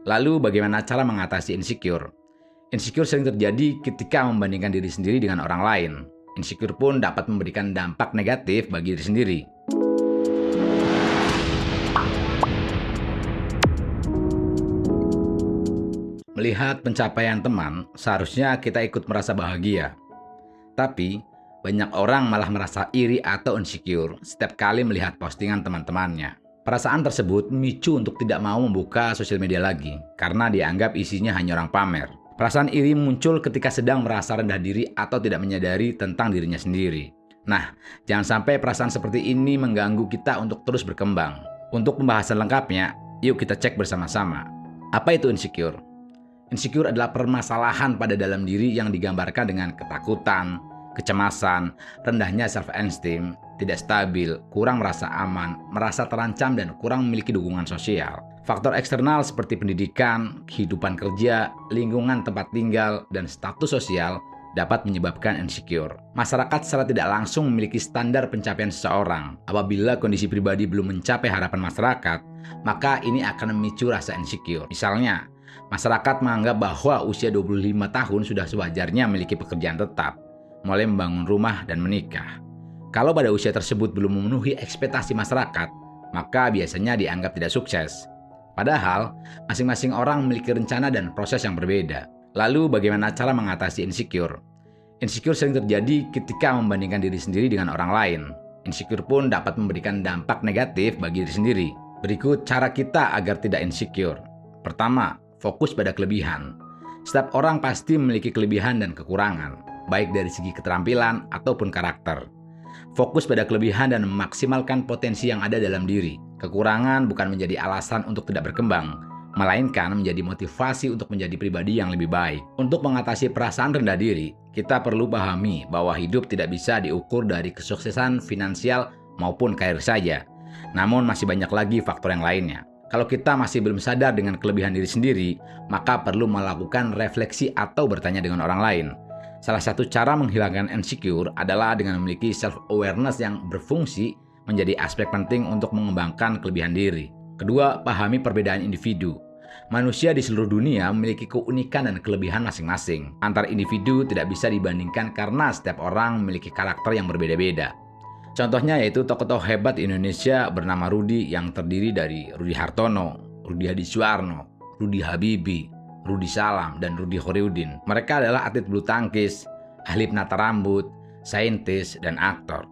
Lalu bagaimana cara mengatasi insecure? Insecure sering terjadi ketika membandingkan diri sendiri dengan orang lain. Insecure pun dapat memberikan dampak negatif bagi diri sendiri. Melihat pencapaian teman, seharusnya kita ikut merasa bahagia. Tapi, banyak orang malah merasa iri atau insecure setiap kali melihat postingan teman-temannya. Perasaan tersebut memicu untuk tidak mau membuka sosial media lagi, karena dianggap isinya hanya orang pamer. Perasaan iri muncul ketika sedang merasa rendah diri atau tidak menyadari tentang dirinya sendiri. Nah, jangan sampai perasaan seperti ini mengganggu kita untuk terus berkembang. Untuk pembahasan lengkapnya, yuk kita cek bersama-sama. Apa itu insecure? Insecure adalah permasalahan pada dalam diri yang digambarkan dengan ketakutan, kecemasan, rendahnya self-esteem, tidak stabil, kurang merasa aman, merasa terancam, dan kurang memiliki dukungan sosial. Faktor eksternal seperti pendidikan, kehidupan kerja, lingkungan tempat tinggal, dan status sosial dapat menyebabkan insecure. Masyarakat secara tidak langsung memiliki standar pencapaian seseorang. Apabila kondisi pribadi belum mencapai harapan masyarakat, maka ini akan memicu rasa insecure. Misalnya, masyarakat menganggap bahwa usia 25 tahun sudah sewajarnya memiliki pekerjaan tetap, mulai membangun rumah dan menikah. Kalau pada usia tersebut belum memenuhi ekspektasi masyarakat, maka biasanya dianggap tidak sukses. Padahal, masing-masing orang memiliki rencana dan proses yang berbeda. Lalu bagaimana cara mengatasi insecure? Insecure sering terjadi ketika membandingkan diri sendiri dengan orang lain. Insecure pun dapat memberikan dampak negatif bagi diri sendiri. Berikut cara kita agar tidak insecure. Pertama, fokus pada kelebihan. Setiap orang pasti memiliki kelebihan dan kekurangan, baik dari segi keterampilan ataupun karakter. Fokus pada kelebihan dan memaksimalkan potensi yang ada dalam diri. Kekurangan bukan menjadi alasan untuk tidak berkembang, melainkan menjadi motivasi untuk menjadi pribadi yang lebih baik. Untuk mengatasi perasaan rendah diri, kita perlu pahami bahwa hidup tidak bisa diukur dari kesuksesan finansial maupun karir saja. Namun masih banyak lagi faktor yang lainnya. Kalau kita masih belum sadar dengan kelebihan diri sendiri, maka perlu melakukan refleksi atau bertanya dengan orang lain. Salah satu cara menghilangkan insecure adalah dengan memiliki self-awareness yang berfungsi menjadi aspek penting untuk mengembangkan kelebihan diri. Kedua, pahami perbedaan individu. Manusia di seluruh dunia memiliki keunikan dan kelebihan masing-masing. Antar individu tidak bisa dibandingkan karena setiap orang memiliki karakter yang berbeda-beda. Contohnya yaitu tokoh-tokoh hebat Indonesia bernama Rudi yang terdiri dari Rudi Hartono, Rudi Hadisuarno, Rudi Habibie, Rudi Salam, dan Rudi Khoriudin. Mereka adalah atlet bulu tangkis, ahli penata rambut, saintis, dan aktor.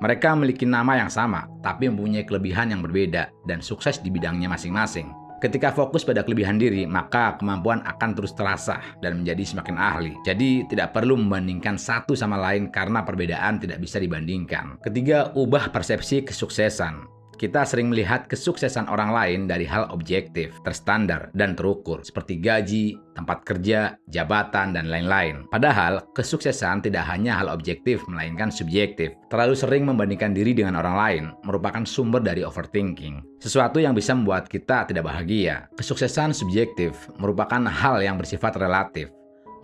Mereka memiliki nama yang sama, tapi mempunyai kelebihan yang berbeda dan sukses di bidangnya masing-masing. Ketika fokus pada kelebihan diri, maka kemampuan akan terus terasah dan menjadi semakin ahli. Jadi, tidak perlu membandingkan satu sama lain karena perbedaan tidak bisa dibandingkan. Ketiga, ubah persepsi kesuksesan. Kita sering melihat kesuksesan orang lain dari hal objektif, terstandar, dan terukur, seperti gaji, tempat kerja, jabatan, dan lain-lain. Padahal, kesuksesan tidak hanya hal objektif, melainkan subjektif. Terlalu sering membandingkan diri dengan orang lain merupakan sumber dari overthinking, sesuatu yang bisa membuat kita tidak bahagia. Kesuksesan subjektif merupakan hal yang bersifat relatif.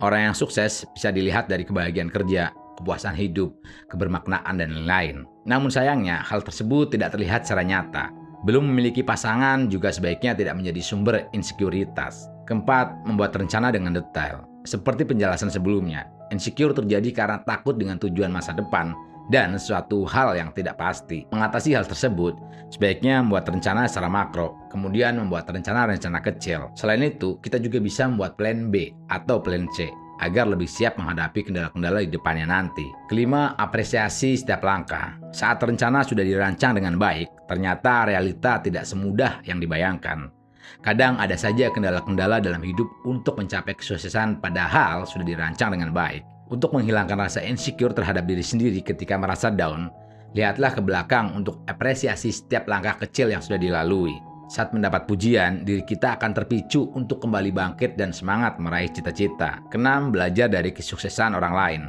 Orang yang sukses bisa dilihat dari kebahagiaan kerja, kepuasan hidup, kebermaknaan, dan lain-lain. Namun sayangnya, hal tersebut tidak terlihat secara nyata. Belum memiliki pasangan juga sebaiknya tidak menjadi sumber insekuritas. Keempat, membuat rencana dengan detail. Seperti penjelasan sebelumnya, insecure terjadi karena takut dengan tujuan masa depan dan suatu hal yang tidak pasti. Mengatasi hal tersebut, sebaiknya membuat rencana secara makro, kemudian membuat rencana-rencana kecil. Selain itu, kita juga bisa membuat plan B atau plan C, agar lebih siap menghadapi kendala-kendala di depannya nanti. Kelima, apresiasi setiap langkah. Saat rencana sudah dirancang dengan baik, ternyata realita tidak semudah yang dibayangkan. Kadang ada saja kendala-kendala dalam hidup untuk mencapai kesuksesan padahal sudah dirancang dengan baik. Untuk menghilangkan rasa insecure terhadap diri sendiri ketika merasa down, lihatlah ke belakang untuk apresiasi setiap langkah kecil yang sudah dilalui. Saat mendapat pujian, diri kita akan terpicu untuk kembali bangkit dan semangat meraih cita-cita. Keenam, belajar dari kesuksesan orang lain.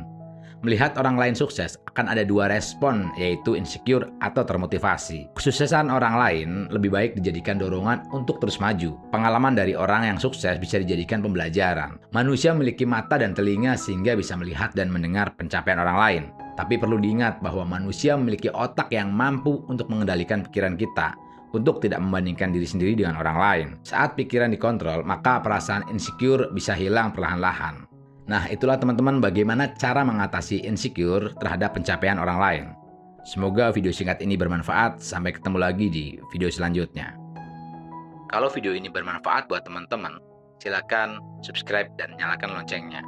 Melihat orang lain sukses, akan ada dua respon, yaitu insecure atau termotivasi. Kesuksesan orang lain lebih baik dijadikan dorongan untuk terus maju. Pengalaman dari orang yang sukses bisa dijadikan pembelajaran. Manusia memiliki mata dan telinga sehingga bisa melihat dan mendengar pencapaian orang lain. Tapi perlu diingat bahwa manusia memiliki otak yang mampu untuk mengendalikan pikiran kita, untuk tidak membandingkan diri sendiri dengan orang lain. Saat pikiran dikontrol, maka perasaan insecure bisa hilang perlahan-lahan. Nah, itulah teman-teman bagaimana cara mengatasi insecure terhadap pencapaian orang lain. Semoga video singkat ini bermanfaat. Sampai ketemu lagi di video selanjutnya. Kalau video ini bermanfaat buat teman-teman, silakan subscribe dan nyalakan loncengnya.